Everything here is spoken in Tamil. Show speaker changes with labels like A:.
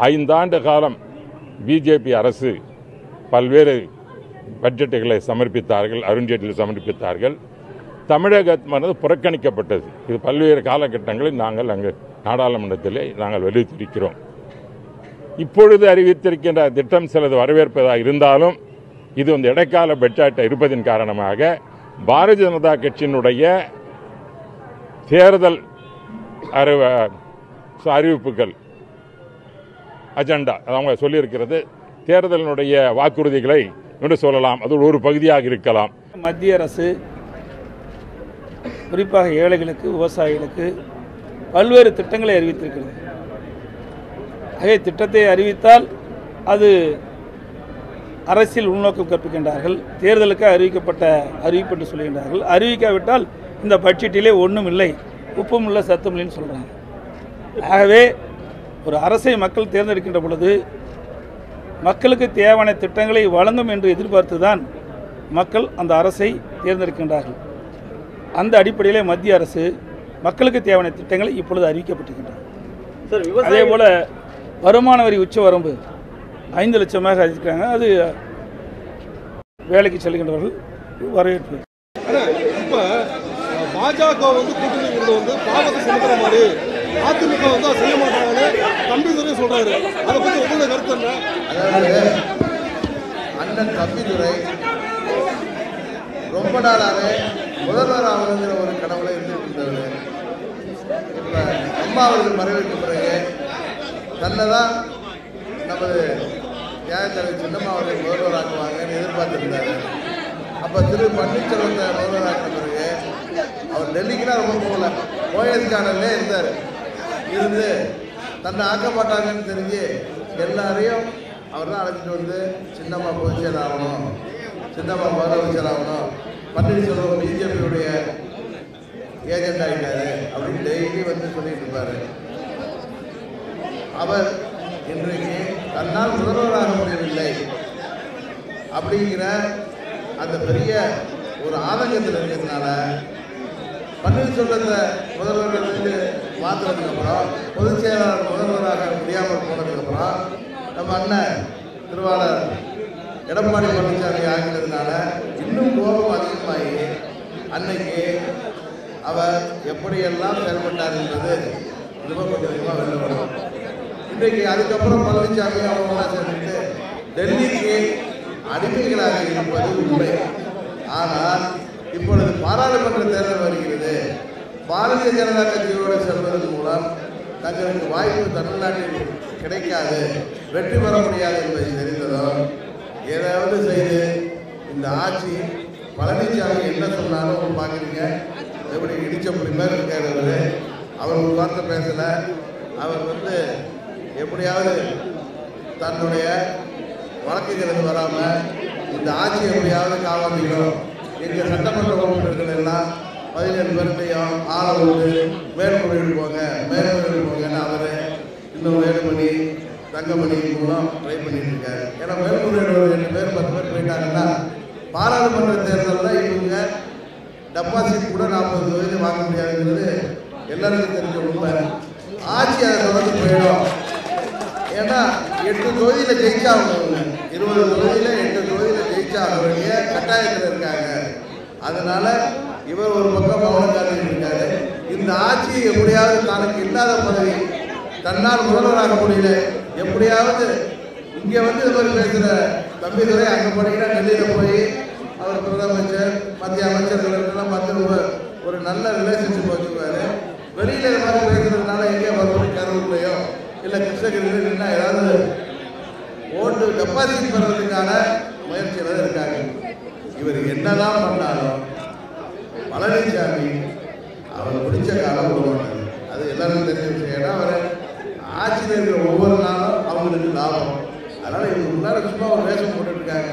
A: 5 ஆண்டு காலம் பிஜேபி அரசு பல்வேறு பட்ஜெட்டுகளை சமர்ப்பித்தார்கள், அருண்ஜேட்லி சமர்ப்பித்தார்கள். தமிழகமானது புறக்கணிக்கப்பட்டது. இது பல்வேறு காலகட்டங்களில் நாங்கள் அங்கு நாடாளுமன்றத்திலே நாங்கள் வலியுறுத்தியிருக்கிறோம். இப்பொழுது அறிவித்திருக்கின்ற திட்டம் சிலது வரவேற்பதாக இருந்தாலும் இது வந்து இடைக்கால பட்ஜெட் இருப்பதன் காரணமாக பாரதிய ஜனதா கட்சியினுடைய தேர்தல் அறிவிப்புகள் அஜெண்டா அவங்க சொல்லியிருக்கிறது தேர்தலினுடைய வாக்குறுதிகளை என்று சொல்லலாம். அது ஒரு பகுதியாக இருக்கலாம்.
B: மத்திய அரசு குறிப்பாக ஏழைகளுக்கு, விவசாயிகளுக்கு பல்வேறு திட்டங்களை அறிவித்திருக்கிறது. ஆகவே திட்டத்தை அறிவித்தால் அது அரசியல் உள்நோக்கம் கற்பிக்கின்றார்கள். தேர்தலுக்கு அறிவிக்கப்பட்ட அறிவிப்பு என்று சொல்கின்றார்கள். அறிவிக்காவிட்டால் இந்த பட்ஜெட்டிலே ஒன்றும் இல்லை, உப்பும் இல்லை, சத்தும் இல்லைன்னு சொல்கிறாங்க. ஆகவே ஒரு அரசை மக்கள் தேர்ந்தெடுக்கின்ற பொழுது மக்களுக்கு தேவையான திட்டங்களை வழங்கும் என்று எதிர்பார்த்து தான் மக்கள் அந்த அரசை தேர்ந்தெடுக்கின்றார்கள். அந்த அடிப்படையிலே மத்திய அரசு மக்களுக்கு தேவையான திட்டங்களை இப்பொழுது அறிவிக்கப்பட்டிருக்கின்றன. அதே போல வருமான வரி உச்ச வரம்பு 5 லட்சமாக அறிவிக்கிறாங்க. அது வேலைக்கு செல்கின்றவர்கள் வரவேற்பு.
C: இப்போ பாஜக வந்து கூட்டணி வந்து பாவத்தை செலுத்துற மாதிரி அதிமுக வந்து செய்ய மாட்டாங்கன்னு தம்பிதுரை சொல்றாரு. அதை பற்றி உங்களோட கருத்து என்ன?
D: அதாவது அண்ணன் தம்பிதுரை ரொம்ப நாளாகவே முதல்வர் ஆகுங்கிற ஒரு கனவுல இருந்திருக்கின்றவர். இப்போ அம்மா அவர்கள் மறைவுக்கு பிறகு தன்னை தான் நமது நியாயத்தலைவர் சின்னம்மா அவர்கள் முதல்வர் ஆக்குவாங்கன்னு எதிர்பார்த்திருந்தார். அப்போ திரு பன்னீர்செல்வத்தை முதல்வர் ஆக்கின பிறகு அவர் டெல்லிக்குலாம் ரொம்ப போகல, ஓஎஸ்கானல்லே இருந்தார். இருந்து தன்னை ஆக்க மாட்டாங்கன்னு தெரிஞ்சு எல்லாரையும் அவர் தான் அழைச்சிட்டு வந்து சின்னம்மா பொதுச்செயல் ஆகணும், சின்னம்மா முதலமைச்சர் ஆகணும், பன்னீர்செல்வம் பிஜேபியுடைய ஏஜெண்ட் ஆகிட்டாரு அப்படின்னு டெய்லி வந்து சொல்லிட்டு இருப்பார். அவர் இன்றைக்கு தன்னால் முதல்வராக முடியவில்லை அப்படிங்கிற அந்த பெரிய ஒரு ஆதங்கத்தில் இருக்கிறதுனால பன்னீர்செல்வத்தை முதல்வர்களுக்கு மாற்றுறதுக்கப்புறம் பொதுச் செயலாளர் முதல்வராக முடியாமல் போனதுக்கப்புறம் நம்ம அண்ணன் திருவாளர் எடப்பாடி பழனிசாமி ஆகினதுனால இன்னும் கோபம் அதிகமாகி அன்னைக்கு அவர் எப்படியெல்லாம் செயல்பட்டார் என்பது ரொம்ப கொஞ்சம் கொஞ்சமாக வெளில வரும். இன்றைக்கு அதுக்கப்புறம் பழனிசாமி அவங்களாம் சேர்ந்துட்டு டெல்லிக்கு அடிமைகளாக இருப்பது உண்மை. ஆனால் இப்பொழுது பாராளுமன்ற தேர்தல் வருகிறது. பாரதிய ஜனதா கட்சியோடு செல்வதன் மூலம் தங்களுக்கு வாய்ப்பு தமிழ்நாட்டில் கிடைக்காது, வெற்றி பெற முடியாது என்பதை தெரிந்ததும் ஏதாவது செய்து இந்த ஆட்சி பழனிசாமி என்ன சொன்னாலும் பார்க்குறீங்க, எப்படி இடிச்ச மாதிரி இருக்காரு. அவர் ஒரு வார்த்தை பேசலை. அவர் வந்து எப்படியாவது தன்னுடைய வழக்குகிறது வராமல் இந்த ஆட்சி எப்படியாவது காவாமிக்கணும். எங்கள் சட்டமன்ற உறுப்பினர்கள் எல்லாம் 17 பேர்த்தையும் ஆளை விட்டு மேல்முறையீடு போங்க மேல்முறையீடு அவர் இன்னும் வேலுமணி தங்கமணி மூலம் ட்ரை பண்ணிட்டு இருக்காரு. ஏன்னா மேல்முறையீடு 2 பேர் 10 பேர் போயிட்டாங்கன்னா பாராளுமன்ற தேர்தலில் இவங்க டெபாசிட் கூட 40 தொகுதியில் வாங்க முடியாதுங்கிறது எல்லாருக்கும் தெரிஞ்ச உண்மை. ஆட்சி அதை தொடர்ந்து போயிடும். ஏன்னா 8 தொகுதியில் ஜெயிச்சாகணும், 20 தொகுதியில் 8 தொகுதியில் ஜெயிச்சாக வேண்டிய கட்டாயத்தில் இருக்காங்க. அதனால இவர் ஒரு பக்கம் மௌனம் காத்துட்டு இருக்காரு. இந்த ஆட்சி எப்படியாவது தனக்கு இல்லாத பதவி, தன்னால் முதல்வராக முடியல, எப்படியாவது இங்கே வந்து இது மாதிரி பேசுகிற தம்பிதுரை அங்கே போனீங்கன்னா டெல்லியில் போய் அவர் பிரதமர் மத்திய அமைச்சர்களுக்கெல்லாம் பார்த்து ஒரு நல்ல ரிலேஷன்ஷிப் வச்சுக்குவார். வெளியில் இது மாதிரி பேசுகிறதுனால எங்கே மறுபடியும் கரூர்லையோ இல்லை கிருஷ்ணகிரியில் நின்னா ஏதாவது ஓட்டு டெபாசிட் பெறதுக்கான முயற்சியில் இருக்காங்க. இவர் என்னதான் பண்ணாலும் பழனிசாமி அவர் பிடிச்ச காலம் விடுவாங்க. அது எல்லாருக்கும் தெரிஞ்ச விஷயம். ஏன்னா அவர் ஆட்சியில் இருக்கிற ஒவ்வொரு நாளும் அவங்களுக்கு லாபம். அதனால் இவங்க முன்னாடி சும்மா ஒரு வேஷம் போட்டுருக்காங்க.